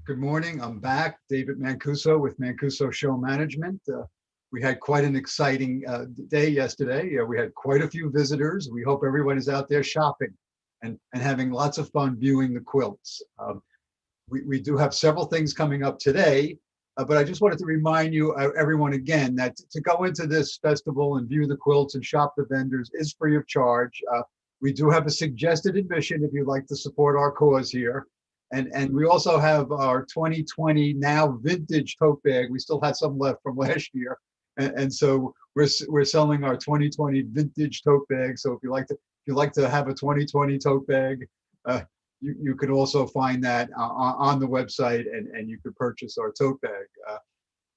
Good morning. I'm back, David Mancuso with Mancuso Show Management. We had quite an exciting day yesterday. We had quite a few visitors. We hope everyone is out there shopping and having lots of fun viewing the quilts. We do have several things coming up today, but I just wanted to remind you, everyone again, that to go into this festival and view the quilts and shop the vendors is free of charge. We do have a suggested admission if you'd like to support our cause here. And we also have our 2020 now vintage tote bag. We still had some left from last year. And so we're selling our 2020 vintage tote bag. So if you like to have a 2020 tote bag, you could also find that on the website, and you could purchase our tote bag.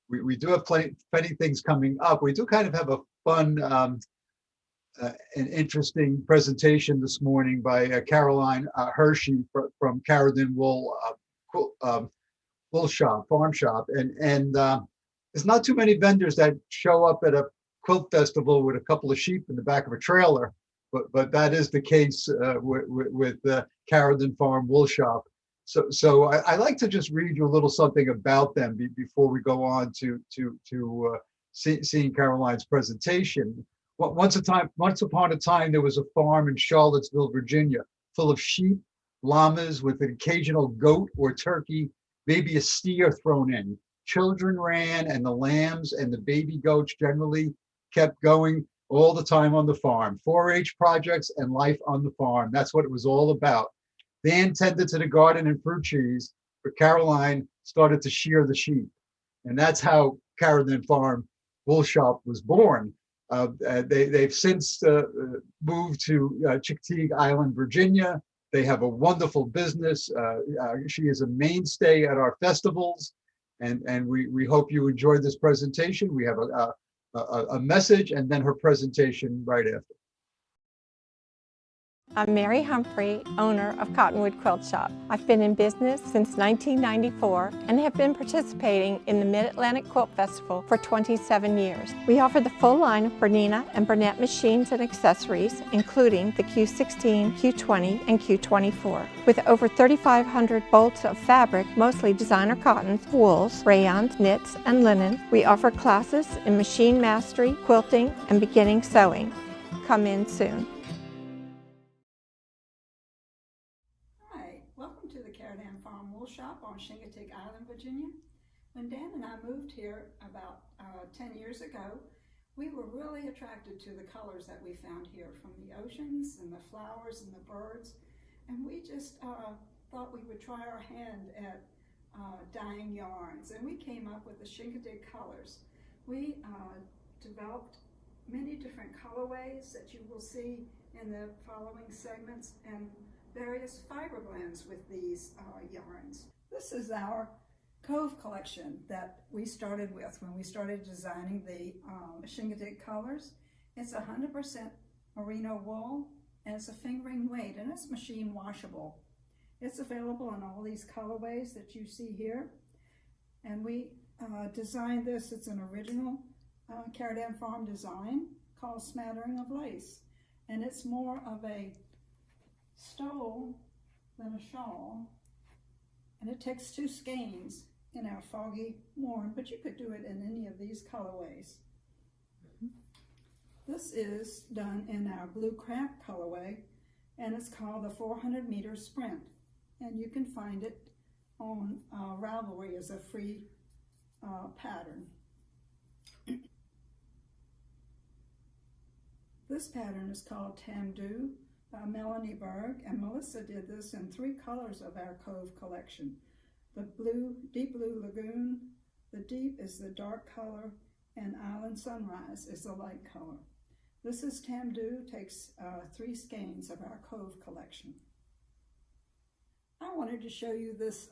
We do have plenty things coming up. We do kind of have a fun an interesting presentation this morning by Caroline Hershey from Carodan Wool Shop, Farm Shop, and there's not too many vendors that show up at a quilt festival with a couple of sheep in the back of a trailer, but that is the case with Carodan Farm Wool Shop. So I like to just read you a little something about them before we go on to seeing Caroline's presentation. Once upon a time, there was a farm in Charlottesville, Virginia, full of sheep, llamas with an occasional goat or turkey, maybe a steer thrown in. Children ran, and the lambs and the baby goats generally kept going all the time on the farm. 4-H projects and life on the farm. That's what it was all about. Dan tended to the garden and fruit trees, but Caroline started to shear the sheep. And that's how Carodan Farm Wool Shop was born. They've since moved to Chickasha Island, Virginia. They have a wonderful business. She is a mainstay at our festivals, and we hope you enjoyed this presentation. We have a message and then her presentation right after. I'm Mary Humphrey, owner of Cottonwood Quilt Shop. I've been in business since 1994 and have been participating in the Mid-Atlantic Quilt Festival for 27 years. We offer the full line of Bernina and Burnett machines and accessories, including the Q16, Q20, and Q24. With over 3,500 bolts of fabric, mostly designer cottons, wools, rayons, knits, and linen, we offer classes in machine mastery, quilting, and beginning sewing. Come in soon. Welcome to the Carodan Farm Wool Shop on Chickasha Island, Virginia. When Dan and I moved here about 10 years ago, we were really attracted to the colors that we found here, from the oceans and the flowers and the birds, and we just thought we would try our hand at dyeing yarns, and we came up with the Chickasha colors. We developed many different colorways that you will see in the following segments, and various fiber blends with these yarns. This is our Cove collection that we started with when we started designing the Chickasha colors. It's 100% merino wool, and it's a fingering weight, and it's machine washable. It's available in all these colorways that you see here, and we designed this. It's an original Carodan Farm design called Smattering of Lace, and it's more of a stole than a shawl, and it takes 2 skeins in our foggy warm, but you could do it in any of these colorways. This is done in our Blue Craft colorway, and it's called the 400-meter sprint, and you can find it on Ravelry as a free pattern. This pattern is called Tamdu by Melanie Berg, and Melissa did this in 3 colors of our Cove collection. The blue, deep blue lagoon, the deep is the dark color, and Island Sunrise is the light color. This is Tamdu, takes 3 skeins of our Cove collection. I wanted to show you this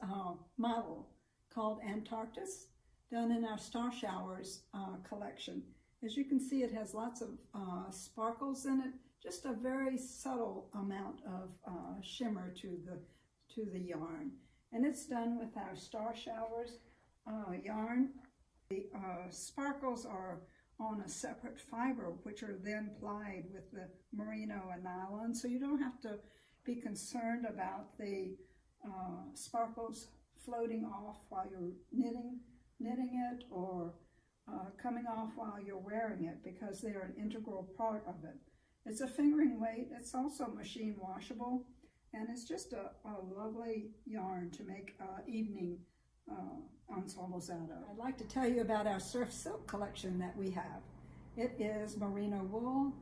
model called Antarctis, done in our Star Showers collection. As you can see, it has lots of sparkles in it, just a very subtle amount of shimmer to the yarn. And it's done with our Star Showers yarn. The sparkles are on a separate fiber, which are then plied with the merino and nylon, so you don't have to be concerned about the sparkles floating off while you're knitting it, or coming off while you're wearing it, because they're an integral part of it. It's a fingering weight. It's also machine washable, and it's just a lovely yarn to make evening ensembles out of. I'd like to tell you about our surf silk collection that we have. It is merino wool,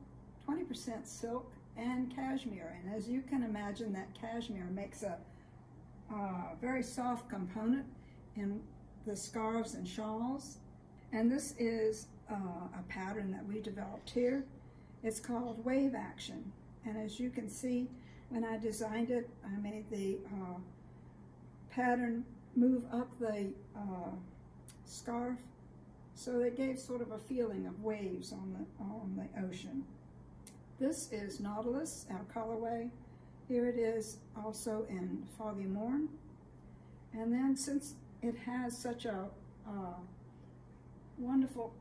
20% silk, and cashmere. And as you can imagine, that cashmere makes a very soft component in the scarves and shawls. And this is a pattern that we developed here. It's called Wave Action. And as you can see, when I designed it, I made the pattern move up the scarf, so it gave sort of a feeling of waves on the ocean. This is Nautilus, our colorway. Here it is also in Foggy Morn. And then, since it has such a wonderful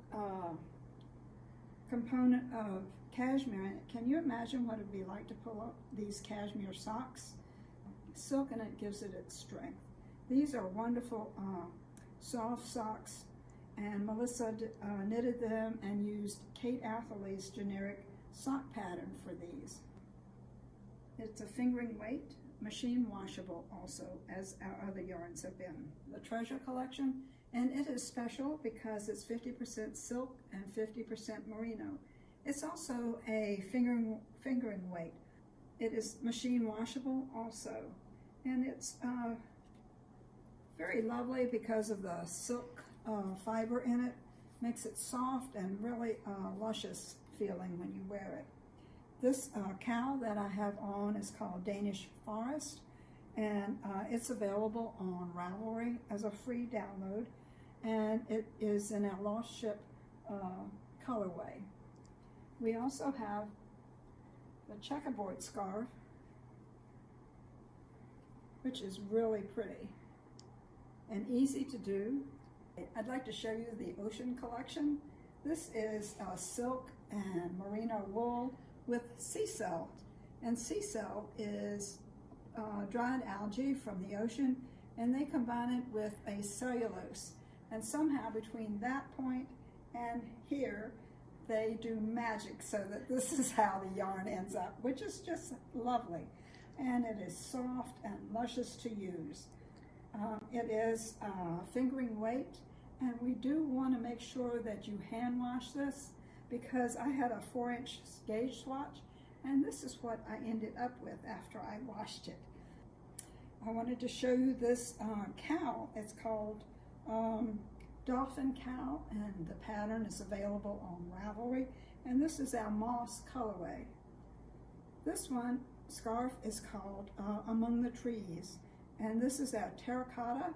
component of cashmere in it, can you imagine what it'd be like to pull up these cashmere socks? Silk in it gives it its strength. These are wonderful soft socks, and Melissa knitted them and used Kate Atherley's generic sock pattern for these. It's a fingering weight, machine washable also, as our other yarns have been. The Treasure collection, and it is special because it's 50% silk and 50% merino. It's also a fingering weight. It is machine washable also, and it's very lovely because of the silk fiber in it. Makes it soft and really luscious feeling when you wear it. This cowl that I have on is called Danish Forest, and it's available on Ravelry as a free download, and it is in our Lost Ship colorway. We also have the checkerboard scarf, which is really pretty and easy to do. I'd like to show you the Ocean collection. This is silk and merino wool with sea salt, and sea salt is dried algae from the ocean, and they combine it with a cellulose, and somehow between that point and here they do magic so that this is how the yarn ends up, which is just lovely, and it is soft and luscious to use. It is fingering weight, and we do want to make sure that you hand wash this, because I had a 4-inch gauge swatch, and this is what I ended up with after I washed it. I wanted to show you this cowl. It's called Dolphin Cowl, and the pattern is available on Ravelry, and this is our moss colorway. This scarf is called Among the Trees, and this is our terracotta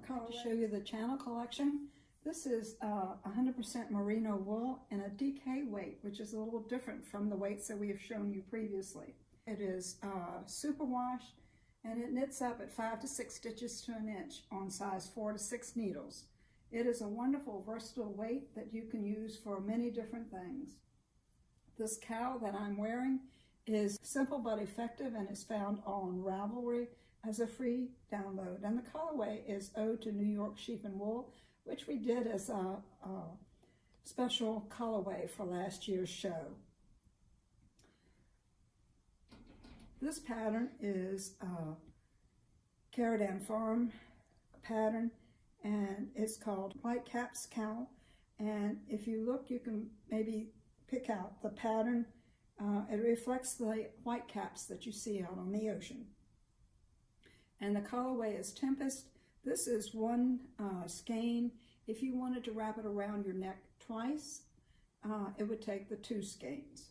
colorway. To show you the Channel collection, this is 100% merino wool in a DK weight, which is a little different from the weights that we have shown you previously. It is superwash, and it knits up at 5 to 6 stitches to an inch on size 4 to 6 needles. It is a wonderful versatile weight that you can use for many different things. This cowl that I'm wearing is simple but effective, and is found on Ravelry as a free download. And the colorway is Ode to New York Sheep and Wool, which we did as a special colorway for last year's show. This pattern is Carodan Farm pattern, and it's called White Caps Cowl. And if you look, you can maybe pick out the pattern. It reflects the white caps that you see out on the ocean. And the colorway is Tempest. This is one skein. If you wanted to wrap it around your neck twice, it would take the 2 skeins.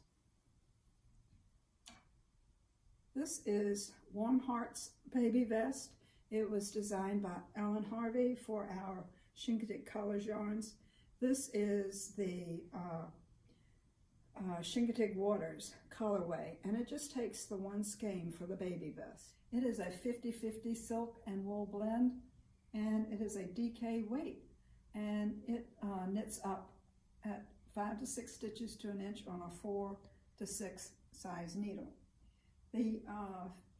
This is Warm Hearts Baby Vest. It was designed by Ellen Harvey for our Shinketik Colors yarns. This is the Shinketik Waters colorway, and it just takes the 1 skein for the baby vest. It is a 50-50 silk and wool blend, and it is a DK weight, and it knits up at 5 to 6 stitches to an inch on a 4 to 6 size needle. The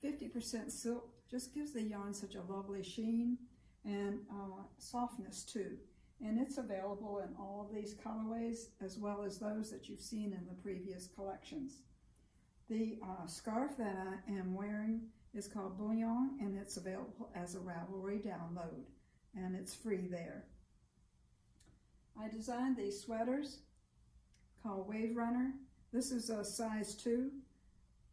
50% silk just gives the yarn such a lovely sheen and softness too. And it's available in all of these colorways as well as those that you've seen in the previous collections. The scarf that I am wearing is called Bouillon, and it's available as a Ravelry download, and it's free there. I designed these sweaters called Wave Runner. This is a size 2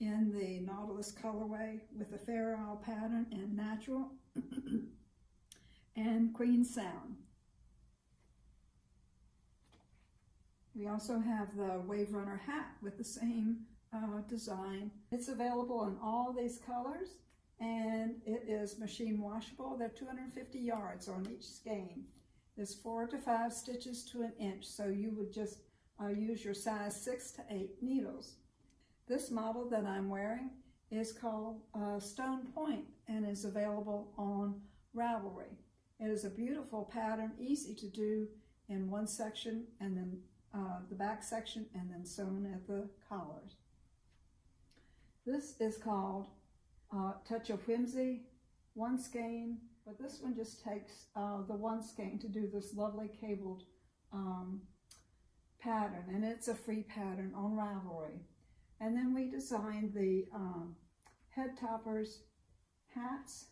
in the Nautilus colorway with a Fair Isle pattern in natural and Queen Sound. We also have the Wave Runner hat with the same design. It's available in all these colors, and it is machine washable. They're 250 yards on each skein. There's 4 to 5 stitches to an inch, so you would just use your size 6 to 8 needles. This model that I'm wearing is called Stone Point and is available on Ravelry. It is a beautiful pattern, easy to do in one section and then the back section and then sewn at the collars. This is called Touch of Whimsy, 1 skein, but this one just takes the 1 skein to do this lovely cabled pattern, and it's a free pattern on Ravelry. And then we designed the head toppers hats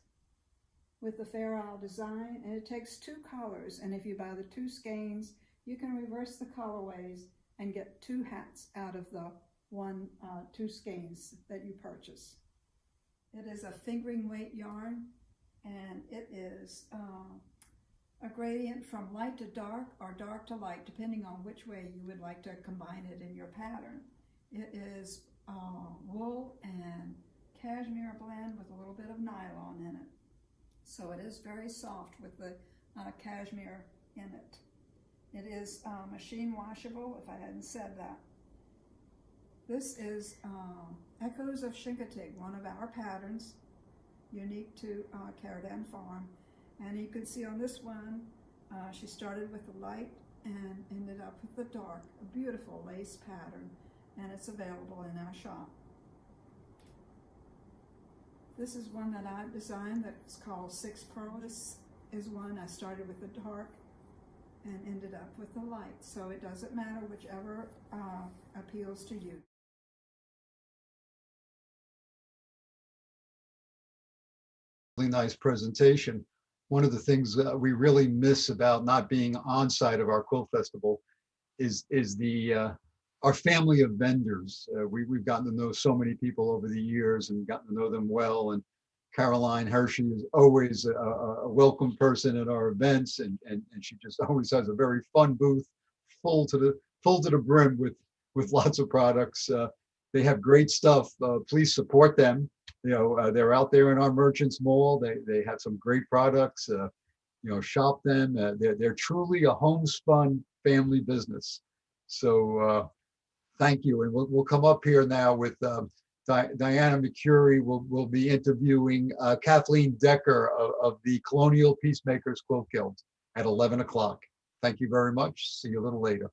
with the Fair Isle design, and it takes 2 colors, and if you buy the 2 skeins, you can reverse the colorways and get 2 hats out of the 2 skeins that you purchase. It is a fingering weight yarn, and it is a gradient from light to dark or dark to light, depending on which way you would like to combine it in your pattern. It is wool and cashmere blend with a little bit of nylon in it. So it is very soft with the cashmere in it. It is machine washable, if I hadn't said that. This is Echoes of Chincoteague, one of our patterns, unique to Carodan Farm. And you can see on this one, she started with the light and ended up with the dark. A beautiful lace pattern, and it's available in our shop. This is one that I've designed that's called 6 Pearl. This is one I started with the dark and ended up with the light. So it doesn't matter whichever appeals to you. Really nice presentation. One of the things that we really miss about not being on site of our quilt festival is the our family of vendors. We've gotten to know so many people over the years and gotten to know them well. And Caroline Hershey is always a welcome person at our events, and she just always has a very fun booth, full to the brim with lots of products. They have great stuff. Please support them. You know, they're out there in our Merchants Mall. They have some great products. You know, shop them. They're truly a homespun family business. So thank you. And we'll come up here now with Diana McCurry. Will be interviewing Kathleen Decker of the Colonial Peacemakers Quilt Guild at 11 o'clock. Thank you very much. See you a little later.